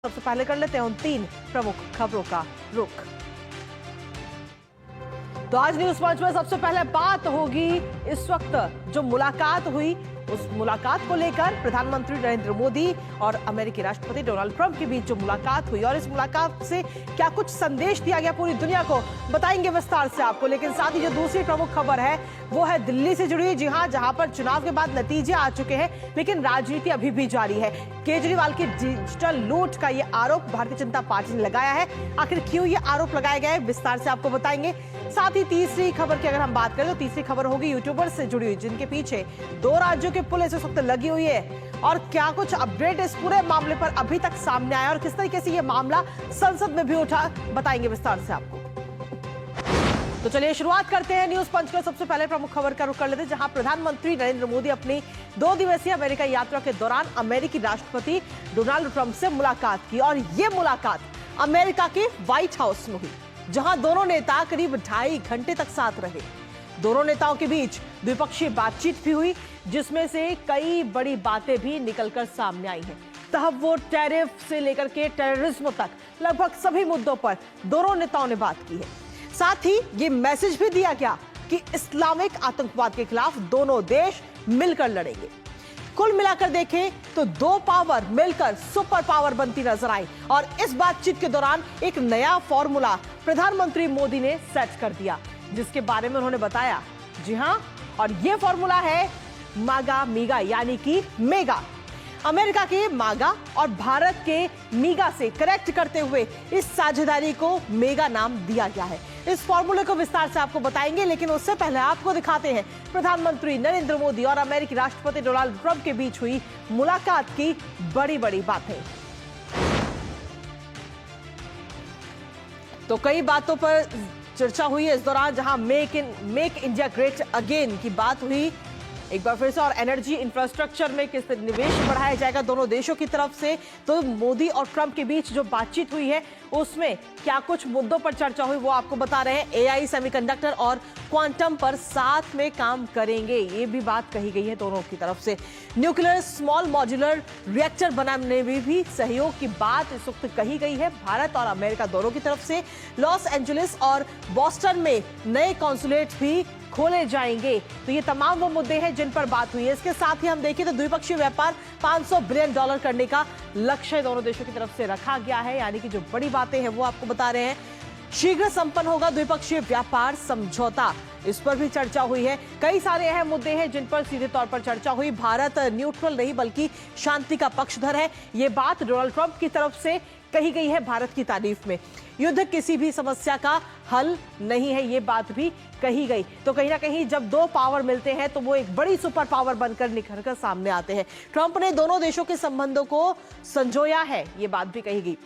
सबसे पहले कर लेते हैं उन 3 प्रमुख खबरों का रुख। तो आज न्यूज पंच में सबसे पहले बात होगी इस वक्त जो मुलाकात हुई, उस मुलाकात को लेकर प्रधानमंत्री नरेंद्र मोदी और अमेरिकी राष्ट्रपति डोनाल्ड ट्रंप के बीच जो मुलाकात हुई और इस मुलाकात से क्या कुछ संदेश दिया गया पूरी दुनिया को, बताएंगे विस्तार से आपको। लेकिन साथ ही जो दूसरी प्रमुख खबर है वो है दिल्ली से जुड़ी, जी हां, जहां पर चुनाव के बाद नतीजे आ चुके हैं लेकिन राजनीति अभी भी जारी है। केजरीवाल की डिजिटल लूट का ये आरोप भारतीय जनता पार्टी ने लगाया है। आखिर क्यों ये आरोप लगाया गया है, विस्तार से आपको बताएंगे। साथ ही तीसरी खबर की अगर हम बात करें तो तीसरी खबर होगी यूट्यूबर से जुड़ी हुई, जिनके पीछे 2 राज्यों की पुलिस इस वक्त लगी हुई है और क्या कुछ अपडेट इस पूरे मामले पर अभी तक सामने आया और किस तरीके से ये मामला संसद में भी उठा, बताएंगे विस्तार से आपको। तो चलिए शुरुआत करते हैं न्यूज पंच का सबसे पहले प्रमुख खबर का रुख कर लेते हैं, जहां प्रधानमंत्री नरेंद्र मोदी अपनी 2 दिवसीय अमेरिका यात्रा के दौरान अमेरिकी राष्ट्रपति डोनाल्ड ट्रंप से मुलाकात की और ये मुलाकात अमेरिका के व्हाइट हाउस में हुई, जहां दोनों नेता करीब 2.5 घंटे तक साथ रहे। दोनों नेताओं के बीच द्विपक्षीय बातचीत भी हुई, जिसमें से कई बड़ी बातें भी निकलकर सामने आई हैं। तहव्वुर, टैरिफ से लेकर के टेररिज्म तक लगभग सभी मुद्दों पर दोनों नेताओं ने बात की है। साथ ही ये मैसेज भी दिया गया कि इस्लामिक आतंकवाद के खिलाफ दोनों देश मिलकर लड़ेंगे। कुल मिलाकर देखें तो 2 पावर मिलकर सुपर पावर बनती नजर आई और इस बातचीत के दौरान एक नया फॉर्मूला प्रधानमंत्री मोदी ने सेट कर दिया, जिसके बारे में उन्होंने बताया। जी हां, और ये फॉर्मूला है मागा मीगा, यानी कि मेगा। अमेरिका के मागा और भारत के मीगा से करेक्ट करते हुए इस साझेदारी को मेगा नाम दिया गया है। इस फॉर्मूले को विस्तार से आपको बताएंगे, लेकिन उससे पहले आपको दिखाते हैं प्रधानमंत्री नरेंद्र मोदी और अमेरिकी राष्ट्रपति डोनाल्ड ट्रंप के बीच हुई मुलाकात की बड़ी बातें। तो कई बातों पर चर्चा हुई है इस दौरान, जहां मेक इंडिया ग्रेट अगेन की बात हुई एक बार फिर से, और एनर्जी इंफ्रास्ट्रक्चर में किस निवेश बढ़ाया जाएगा दोनों देशों की तरफ से। तो मोदी और ट्रंप के बीच जो बातचीत हुई है उसमें क्या कुछ मुद्दों पर चर्चा हुई वो आपको बता रहे हैं। एआई, सेमीकंडक्टर और क्वांटम पर साथ में काम करेंगे, ये भी बात कही गई है दोनों की तरफ से। न्यूक्लियर स्मॉल मॉड्यूलर रिएक्टर बनाने में भी सहयोग की बात इस वक्त कही गई है भारत और अमेरिका दोनों की तरफ से। लॉस एंजलिस और बॉस्टन में नए कॉन्सुलेट भी खोले जाएंगे। तो ये तमाम वो मुद्दे हैं जिन पर बात हुई है। इसके साथ ही हम देखें तो द्विपक्षीय व्यापार $500 बिलियन करने का लक्ष्य दोनों देशों की तरफ से रखा गया है, यानी कि जो बड़ी बातें हैं वो आपको बता रहे हैं। शीघ्र संपन्न होगा द्विपक्षीय व्यापार समझौता, इस पर भी चर्चा हुई है। कई सारे अहम मुद्दे हैं जिन पर सीधे तौर पर चर्चा हुई। भारत न्यूट्रल नहीं बल्कि शांति का पक्षधर है, ये बात डोनाल्ड ट्रंप की तरफ से कही गई है भारत की तारीफ में। युद्ध किसी भी समस्या का हल नहीं है, ये बात भी कही गई। तो कहीं ना कहीं जब 2 पावर मिलते हैं तो वो एक बड़ी सुपर पावर बनकर निखर कर सामने आते हैं। ट्रंप ने दोनों देशों के संबंधों को संजोया है, ये बात भी कही गई।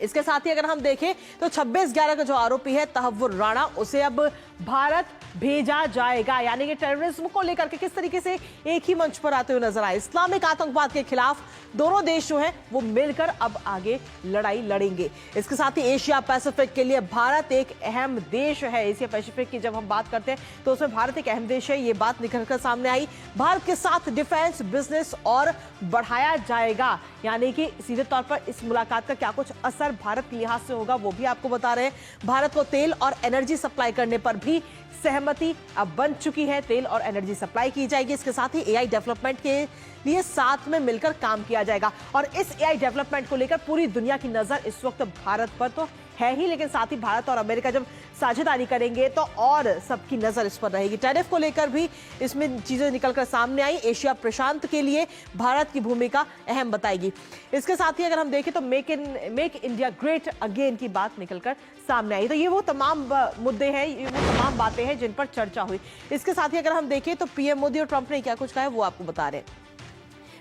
इसके साथ ही अगर हम देखें तो 26/11 का जो आरोपी है तहव्वुर राणा, उसे अब भारत भेजा जाएगा, यानी कि टेररिज्म को लेकर के किस तरीके से एक ही मंच पर आते हुए नजर आए। इस्लामिक आतंकवाद के खिलाफ दोनों देश जो हैं वो मिलकर अब आगे लड़ाई लड़ेंगे। इसके साथ ही एशिया पैसिफिक के लिए भारत एक अहम देश है। एशिया पैसिफिक की जब हम बात करते हैं तो उसमें भारत एक अहम देश है, ये बात निकल कर सामने आई। भारत के साथ डिफेंस बिजनेस और बढ़ाया जाएगा, यानी कि सीधे तौर पर इस मुलाकात का क्या कुछ असर भारत के लिहाज से होगा वो भी आपको बता रहे हैं। भारत को तेल और एनर्जी सप्लाई करने पर भी सहमति अब बन चुकी है, तेल और एनर्जी सप्लाई की जाएगी। इसके साथ ही एआई डेवलपमेंट के लिए साथ में मिलकर काम किया जाएगा और इस एआई डेवलपमेंट को लेकर पूरी दुनिया की नजर इस वक्त भारत पर तो है ही, लेकिन साथ ही भारत और अमेरिका जब साझेदारी करेंगे तो और सबकी नजर इस पर रहेगी। टैरिफ को लेकर भी इसमें चीजें निकलकर सामने आई। एशिया प्रशांत के लिए भारत की भूमिका अहम बताएगी। इसके साथ ही अगर हम देखें तो मेक इंडिया ग्रेट अगेन की बात निकलकर सामने आई। तो ये वो तमाम मुद्दे हैं, ये वो तमाम बातें हैं जिन पर चर्चा हुई। इसके साथ ही अगर हम देखें तो पीएम मोदी और ट्रंप ने क्या कुछ कहा है वो आपको बता रहे हैं।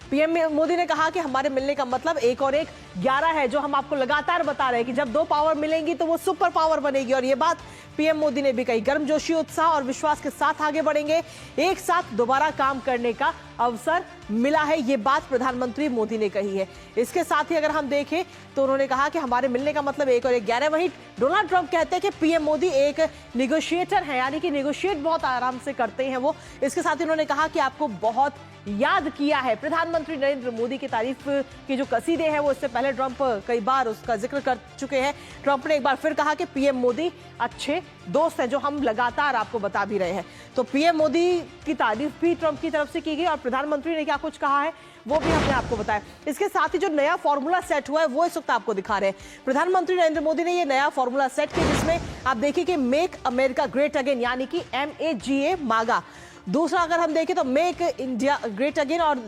पीएम मोदी ने कहा कि हमारे मिलने का मतलब 1 और 1 11 है, जो हम आपको लगातार बता रहे हैं कि जब 2 पावर मिलेंगी तो वो सुपर पावर बनेगी। और ये बात पीएम मोदी ने भी कही। गर्मजोशी, उत्साह और विश्वास के साथ आगे बढ़ेंगे, एक साथ दोबारा काम करने का अवसर मिला है, ये बात प्रधानमंत्री मोदी ने कही है। इसके साथ ही अगर हम देखें तो उन्होंने कहा कि हमारे मिलने का मतलब 1 और 1 11। वहीं डोनाल्ड ट्रंप कहते हैं कि पीएम मोदी एक निगोशिएटर है, यानी कि निगोशिएट बहुत आराम से करते हैं वो। इसके साथ ही उन्होंने कहा कि आपको बहुत याद किया है। प्रधानमंत्री प्रधानमंत्री नरेंद्र मोदी की तारीफ की जो कसीदे हैं वो इससे पहले ट्रंप कई बार उसका जिक्र कर चुके हैं। ट्रंप ने एक बार फिर कहा कि पीएम मोदी अच्छे दोस्त हैं, जो हम लगातार आपको बता भी रहे हैं। तो पीएम मोदी की तारीफ भी ट्रंप की तरफ से की गई और प्रधानमंत्री ने क्या कुछ कहा है वो भी हमने आपको बताया। इसके साथ ही जो नया फॉर्मूला सेट हुआ है वो इस वक्त आपको दिखा रहे हैं। प्रधानमंत्री नरेंद्र मोदी ने ये नया फॉर्मूला सेट किया जिसमें आप देखिए कि मेक अमेरिका ग्रेट अगेन यानी कि MAGA मागा। दूसरा अगर हम देखें तो मेक इंडिया ग्रेट अगेन और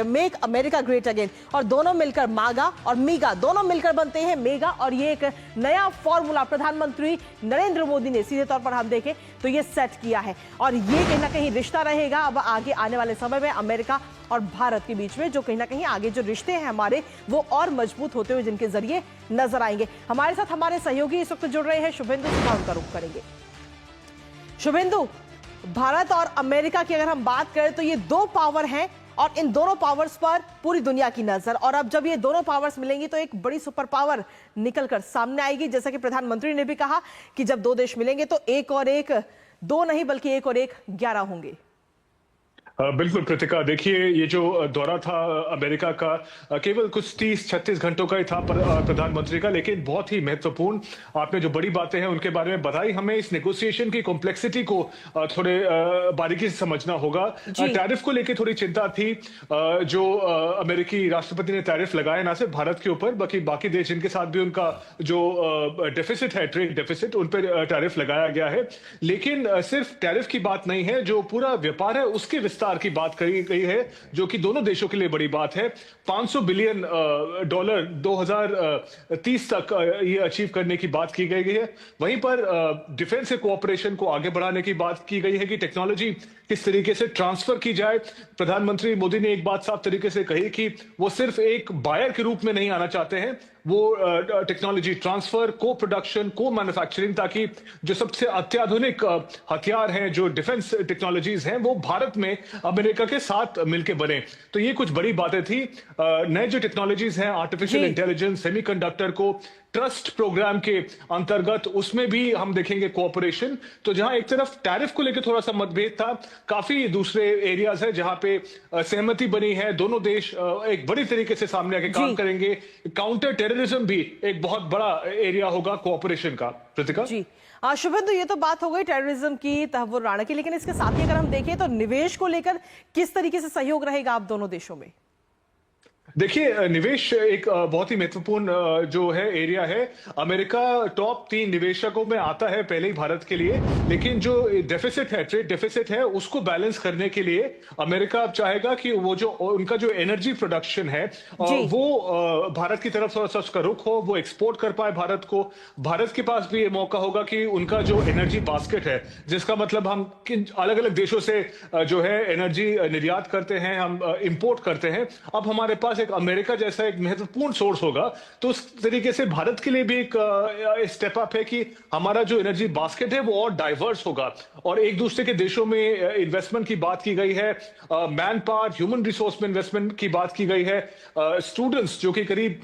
मेक अमेरिका ग्रेट अगेन, और दोनों मिलकर मागा और मीगा दोनों मिलकर बनते हैं मेगा। और ये एक नया फॉर्मूला प्रधानमंत्री नरेंद्र मोदी ने सीधे तौर पर हम देखें तो ये सेट किया है और ये कहीं ना कहीं रिश्ता रहेगा अब आगे आने वाले समय में अमेरिका और भारत के बीच में, जो कहीं ना कहीं आगे जो रिश्ते हैं हमारे वो और मजबूत होते हुए जिनके जरिए नजर आएंगे। हमारे साथ हमारे सहयोगी इस वक्त जुड़ रहे हैं, शुभेंदु सिन्हा उनका रुख करेंगे। शुभेंदु, भारत और अमेरिका की अगर हम बात करें तो ये दो पावर हैं और इन दोनों पावर्स पर पूरी दुनिया की नजर, और अब जब ये दोनों पावर्स मिलेंगी तो एक बड़ी सुपर पावर निकलकर सामने आएगी। जैसा कि प्रधानमंत्री ने भी कहा कि जब दो देश मिलेंगे तो एक और एक दो नहीं बल्कि एक और एक 11 होंगे। बिल्कुल कृतिका, देखिए ये जो दौरा था अमेरिका का केवल कुछ 30-36 घंटों का ही था प्रधानमंत्री का, लेकिन बहुत ही महत्वपूर्ण। आपने जो बड़ी बातें हैं उनके बारे में बताई। हमें इस नेगोशिएशन की कॉम्प्लेक्सिटी को थोड़े बारीकी से समझना होगा। टैरिफ को लेकर थोड़ी चिंता थी, जो अमेरिकी राष्ट्रपति ने टैरिफ लगाए ना सिर्फ भारत के ऊपर बल्कि बाकी देश जिनके साथ भी उनका जो डेफिसिट है, ट्रेड डेफिसिट, उन पर टैरिफ लगाया गया है। लेकिन सिर्फ टैरिफ की बात नहीं है, जो पूरा व्यापार है उसके विस्तार की बात करी गई है, जो कि दोनों देशों के लिए बड़ी बात है। $500 बिलियन 2030 तक ये अचीव करने की बात की गई है। वहीं पर डिफेंस के कोऑपरेशन को आगे बढ़ाने की बात की गई है कि टेक्नोलॉजी किस तरीके से ट्रांसफर की जाए। प्रधानमंत्री मोदी ने एक बात साफ तरीके से कही कि वो सिर्फ एक बायर के रूप में नहीं आना चाहते हैं, वो टेक्नोलॉजी ट्रांसफर, को प्रोडक्शन, को मैन्युफैक्चरिंग, ताकि जो सबसे अत्याधुनिक हथियार हैं, जो डिफेंस टेक्नोलॉजीज हैं, वो भारत में अमेरिका के साथ मिलकर बने। तो ये कुछ बड़ी बातें थी। नए जो टेक्नोलॉजीज हैं, आर्टिफिशियल इंटेलिजेंस, सेमीकंडक्टर को ट्रस्ट प्रोग्राम के अंतर्गत उसमें भी हम देखेंगे कोऑपरेशन। तो जहां एक तरफ टैरिफ को लेकर थोड़ा सा मतभेद था, काफी दूसरे एरियाज है जहां पे सहमति बनी है। दोनों देश एक बड़ी तरीके से सामने आके काम करेंगे। काउंटर टेररिज्म भी एक बहुत बड़ा एरिया होगा कोऑपरेशन का। कृतिका जी, शुभेंदु, ये तो बात हो गई टेररिज्म की, तहव्वुर राणा की, लेकिन इसके साथ ही अगर हम देखें तो निवेश को लेकर किस तरीके से सहयोग रहेगा आप दोनों देशों में? देखिए, निवेश एक बहुत ही महत्वपूर्ण जो है एरिया है। अमेरिका टॉप 3 निवेशकों में आता है पहले ही भारत के लिए, लेकिन जो डेफिसिट है, ट्रेड डेफिसिट है, उसको बैलेंस करने के लिए अमेरिका अब चाहेगा कि वो जो उनका जो एनर्जी प्रोडक्शन है वो भारत की तरफ थोड़ा सा उसका रुख हो, वो एक्सपोर्ट कर पाए भारत को। भारत के पास भी ये मौका होगा कि उनका जो एनर्जी बास्केट है, जिसका मतलब हम किन अलग अलग देशों से जो है एनर्जी निर्यात करते हैं, हम इंपोर्ट करते हैं, अब हमारे पास अमेरिका जैसा एक महत्वपूर्ण सोर्स होगा। तो उस तरीके से भारत के लिए भी एक स्टेप अप है कि हमारा जो एनर्जी बास्केट है वो और डाइवर्स होगा। और एक दूसरे के देशों में इन्वेस्टमेंट की बात की गई है, मैन पावर, ह्यूमन रिसोर्स में इन्वेस्टमेंट की बात की गई है। स्टूडेंट्स जो कि करीब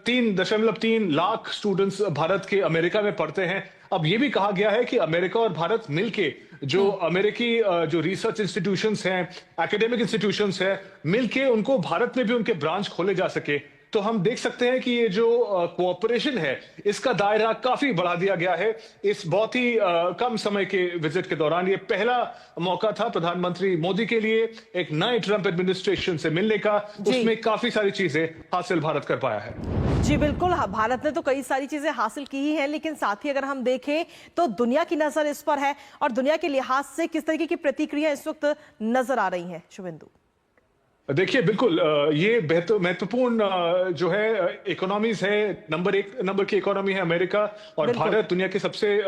3.3 लाख स्टूडेंट्स भारत के अमेरिका में पढ़ते हैं। अब ये भी कहा गया है कि अमेरिका और भारत मिलके जो अमेरिकी जो रिसर्च इंस्टीट्यूशंस हैं, एकेडमिक इंस्टीट्यूशंस हैं, मिलके उनको भारत में भी उनके ब्रांच खोले जा सके। तो हम देख सकते हैं कि ये जो कोऑपरेशन है इसका दायरा काफी बढ़ा दिया गया है इस बहुत ही कम समय के विजिट के दौरान। ये पहला मौका था प्रधानमंत्री मोदी के लिए एक नए ट्रंप एडमिनिस्ट्रेशन से मिलने का, उसमें काफी सारी चीजें हासिल भारत कर पाया है। जी बिल्कुल, भारत ने तो कई सारी चीजें हासिल की ही हैं, लेकिन साथ ही अगर हम देखें तो दुनिया की नजर इस पर है और दुनिया के लिहाज से किस तरीके की प्रतिक्रिया इस वक्त नजर आ रही है शुभेंदु? देखिए, बिल्कुल ये महत्वपूर्ण जो है इकोनॉमीज है। नंबर 1 की इकोनॉमी है अमेरिका और भारत दुनिया की सबसे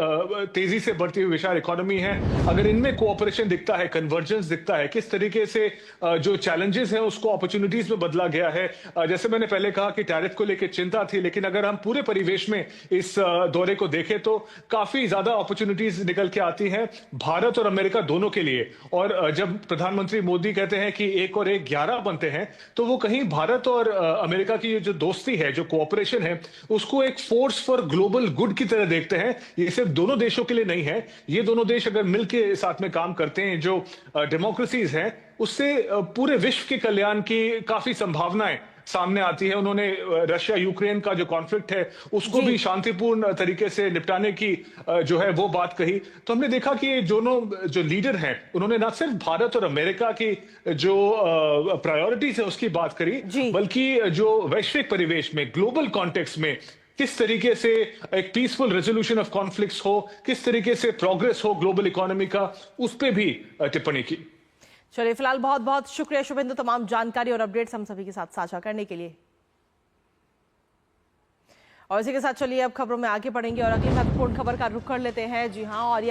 तेजी से बढ़ती हुई विशाल इकोनॉमी है। अगर इनमें कोऑपरेशन दिखता है, कन्वर्जेंस दिखता है, किस तरीके से जो चैलेंजेस हैं उसको अपॉर्चुनिटीज में बदला गया है। जैसे मैंने पहले कहा कि टैरिफ को लेकर चिंता थी, लेकिन अगर हम पूरे परिवेश में इस दौरे को देखें तो काफी ज्यादा अपॉर्चुनिटीज निकल के आती हैं भारत और अमेरिका दोनों के लिए। और जब प्रधानमंत्री मोदी कहते हैं कि एक और एक 11 सहारा बनते हैं, तो वो कहीं भारत और अमेरिका की जो दोस्ती है, जो कोऑपरेशन है, उसको एक फोर्स फॉर ग्लोबल गुड की तरह देखते हैं। ये सिर्फ दोनों देशों के लिए नहीं है, ये दोनों देश अगर मिलके साथ में काम करते हैं, जो डेमोक्रेसीज हैं, उससे पूरे विश्व के कल्याण की काफी संभावनाएं सामने आती है। उन्होंने रशिया यूक्रेन का जो कॉन्फ्लिक्ट है उसको भी शांतिपूर्ण तरीके से निपटाने की जो है वो बात कही। तो हमने देखा कि दोनों जो लीडर हैं उन्होंने ना सिर्फ भारत और अमेरिका की जो प्रायोरिटीज है उसकी बात करी, बल्कि जो वैश्विक परिवेश में, ग्लोबल कॉन्टेक्स्ट में किस तरीके से एक पीसफुल रेजोल्यूशन ऑफ कॉन्फ्लिक्ट्स हो, किस तरीके से प्रोग्रेस हो ग्लोबल इकोनॉमी का, उस पर भी टिप्पणी की। चलिए, फिलहाल बहुत बहुत शुक्रिया शुभेंदु, तमाम जानकारी और अपडेट्स हम सभी के साथ साझा करने के लिए। और इसी के साथ चलिए अब खबरों में आगे बढ़ेंगे और अगली महत्वपूर्ण खबर का रुख कर लेते हैं। जी हां, और